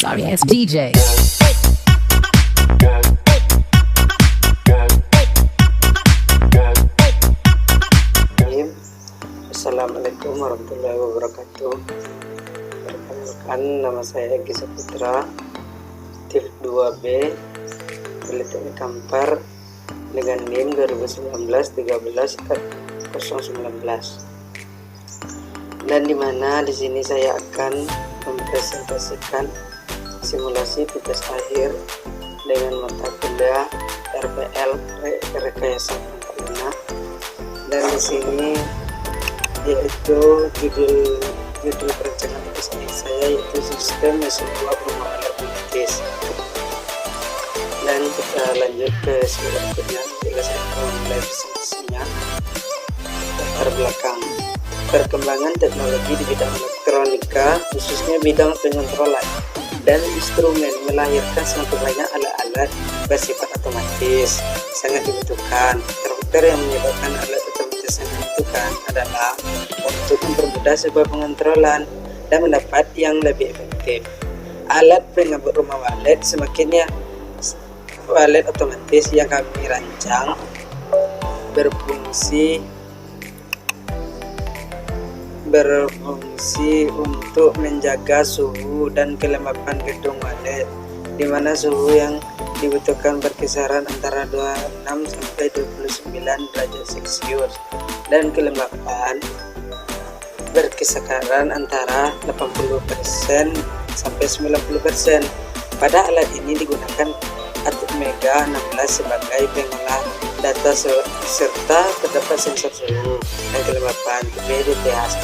Sorry ass DJ. Assalamualaikum warahmatullahi wabarakatuh. Perkenalkan, nama saya Egy Saputra, TIF 2B, Politeknik Kampar, dengan NIM 2019-13-019. Dan dimana di sini saya akan mempresentasikan simulasi tugas akhir dengan mata kuliah RPL, Rekayasa Penggunaan. Dan di sini yaitu judul perencanaan tugas akhir saya yaitu sistem mesin uap rumah alat politis. Dan kita lanjut ke slide berikutnya. Bila saya mulai presentasinya, latar belakang perkembangan teknologi di bidang elektronika, khususnya bidang pengontrolan dan instrumen, melahirkan semakin banyak alat-alat bersifat otomatis sangat dibutuhkan. Faktor yang menyebabkan alat otomatis sangat dibutuhkan adalah untuk mempermudah sebuah pengontrolan dan mendapat yang lebih efektif. Alat pengabut rumah walet semakinnya walet otomatis yang kami rancang berfungsi untuk menjaga suhu dan kelembapan gedung walet, di mana suhu yang dibutuhkan berkisaran antara 26 sampai 29 derajat Celcius dan kelembapan berkisaran antara 80% sampai 90%. Pada alat ini digunakan Atmega 16 sebagai pengolah data serta terdapat sensor suhu dan kelembapan DPH11,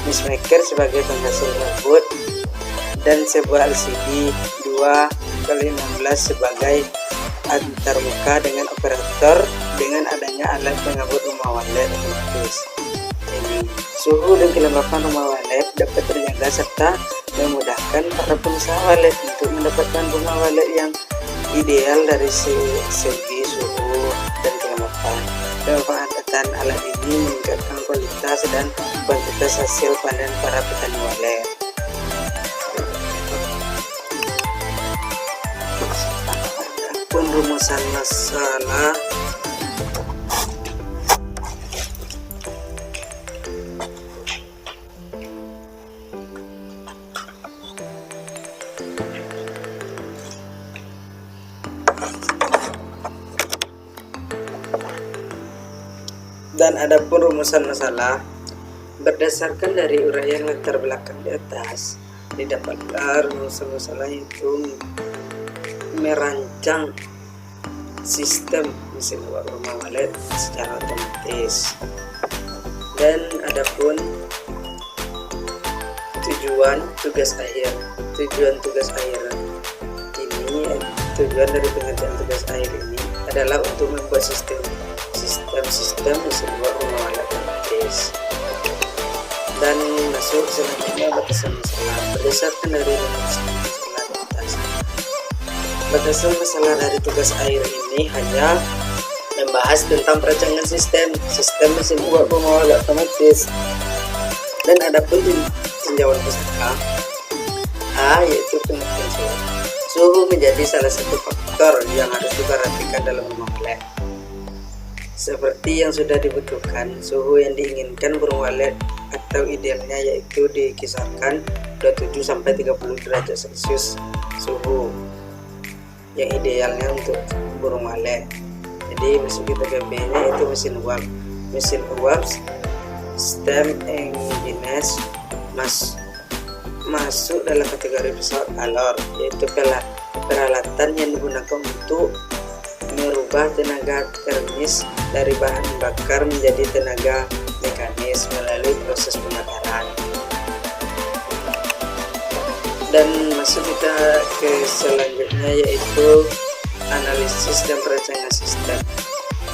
Mixmaker sebagai penghasil output, dan sebuah LCD 2x16 sebagai antarmuka dengan operator. Dengan adanya alat pengabut rumah walet otomatis ini, suhu dan kelembapan rumah walet dapat terjaga serta memudahkan para pengusaha walet untuk mendapatkan rumah walet yang ideal dari segi suhu dan kelembapan. Pemanfaatan alat ini meningkatkan kualitas dan kuantitas hasil panen para petani walet. Adapun rumusan masalah masalah berdasarkan dari uraian latar belakang di atas, didapatlah rumusan masalah itu merancang sistem mesin uap rumah walet secara otomatis. Dan adapun tujuan tugas akhir ini, tujuan dari pengerjaan tugas akhir ini adalah untuk membuat sistem mesin uap rumah walet otomatis. Dan masuk selanjutnya batasan masalah. Berdasarkan dari rumusan masalah di atas, batasan masalah dari tugas akhir ini hanya membahas tentang perancangan sistem mesin uap rumah walet otomatis. Dan adapun tinjauan pusaka yaitu pengertian suhu. Suhu menjadi salah satu faktor yang harus diperhatikan dalam rumah walet. Seperti yang sudah dibutuhkan, suhu yang diinginkan burung walet atau idealnya yaitu dikisarkan 27 sampai 30 derajat Celcius suhu yang idealnya untuk burung walet. Jadi masuk kita ke B nya, itu mesin uap steam engines masuk dalam kategori pesawat alor, yaitu peralatan yang digunakan untuk merubah tenaga termis dari bahan bakar menjadi tenaga mekanis melalui proses pembakaran. Dan masuk kita ke selanjutnya, yaitu analisis dan perancangan sistem.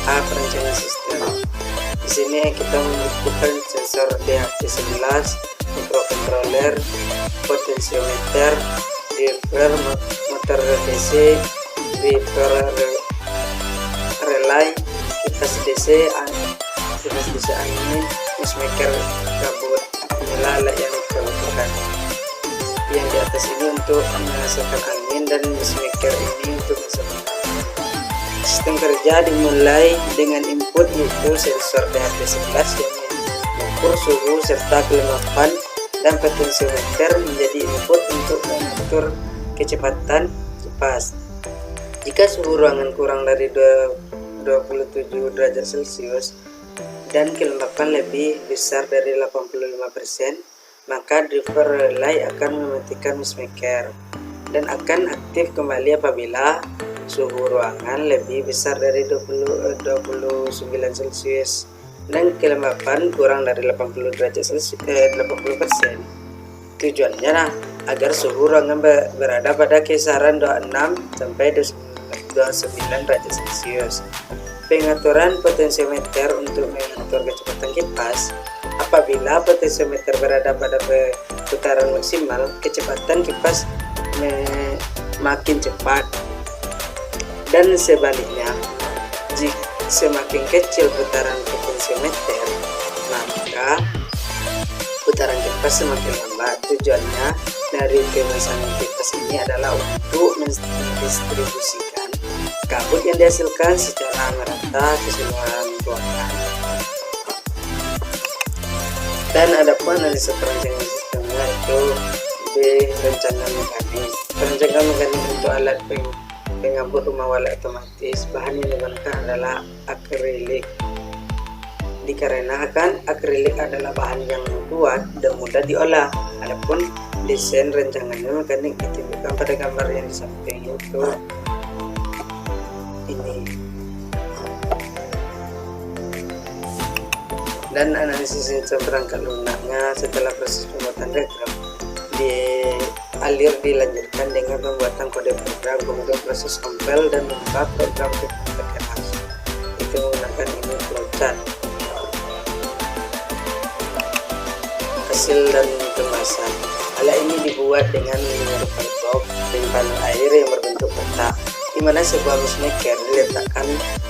Perancangan sistem. Di sini kita membutuhkan sensor DHT11, microcontroller, potensiometer, driver, motor DC, driver relay, kipas DC angin, Mixmaker kabut. Inilah alat yang kita butuhkan. Yang di atas ini untuk menghasilkan angin dan mixmaker ini untuk menghasilkan. Sistem kerja dimulai dengan input yaitu sensor DHT11 yang mengukur suhu serta kelembapan, dan potensiometer menjadi input untuk mengatur kecepatan kipas. Jika suhu ruangan kurang dari 27 derajat Celcius dan kelembapan lebih besar dari 85%, maka driver relay akan mematikan mixmaker dan akan aktif kembali apabila suhu ruangan lebih besar dari 29 Celcius dan kelembapan kurang dari 80 derajat Celcius, 80%. Tujuannya agar suhu ruangan berada pada kisaran 26 sampai 29 derajat Celcius. Pengaturan potensiometer untuk mengatur kecepatan kipas. Apabila potensiometer berada pada putaran maksimal, kecepatan kipas makin cepat, dan sebaliknya, jika semakin kecil putaran potensiometer, maka putaran kipas semakin lambat. Tujuannya dari pemasangan kipas ini adalah untuk mendistribusikan kabut yang dihasilkan secara merata ke seluruh ruangan. Dan ada pun analisa perancangan sistemnya itu di rencana mekanik. Perancangan mekanik untuk alat pengabut rumah walet otomatis, bahan yang digunakan adalah akrilik. Dikarenakan akrilik adalah bahan yang kuat dan mudah diolah. Adapun desain rancangannya mekanik ditunjukkan pada gambar yang di samping itu ini. Dan analisis sistem perangkat lunaknya setelah proses pembuatan diagram dilanjutkan dengan pembuatan kode program, kemudian proses compile dan membuka program keras. Itu menggunakan ini flowchart. Hasil dan kemasan. Alat ini dibuat dengan menggunakan box dan panel air yang berbentuk kotak, di mana sebuah mixmaker diletakkan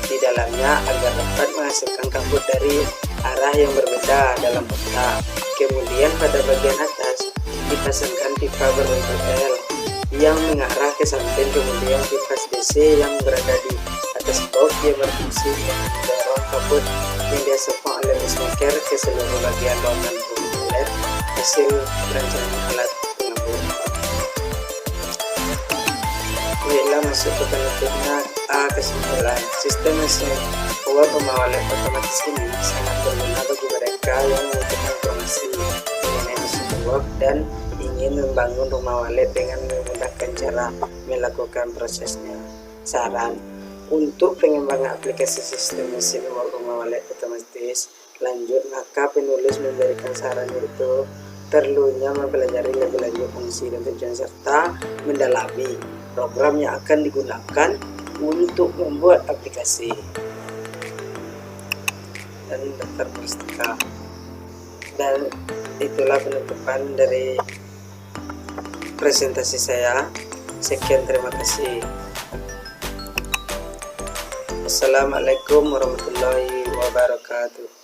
di dalamnya agar dapat menghasilkan kabut dari arah yang berbeda dalam kotak. Kemudian pada bagian atas dipasangkan pipa berbentuk L yang mengarah ke samping, kemudian kipas DC yang berada di atas box yang berfungsi mendorong kabut yang dihasilkan oleh mixmaker ke seluruh bagian ruangan bulat. Hasil perancangan alat pengabut. Baiklah, masuk ke penutupnya. Kesimpulan, sistem mesin power rumah walet otomatis ini sangat berguna bagi mereka yang membutuhkan informasi mengenai mesin uap dan ingin membangun rumah walet dengan memudahkan cara melakukan prosesnya. Saran untuk pengembangan aplikasi sistem mesin uap rumah walet otomatis lanjut, maka penulis memberikan saran yaitu perlunya mempelajari lebih lanjut fungsi dan tujuan serta mendalami program yang akan digunakan untuk membuat aplikasi. Dan daftar pustaka. Dan itulah penutupan dari presentasi saya. Sekian, terima kasih. Assalamualaikum warahmatullahi wabarakatuh.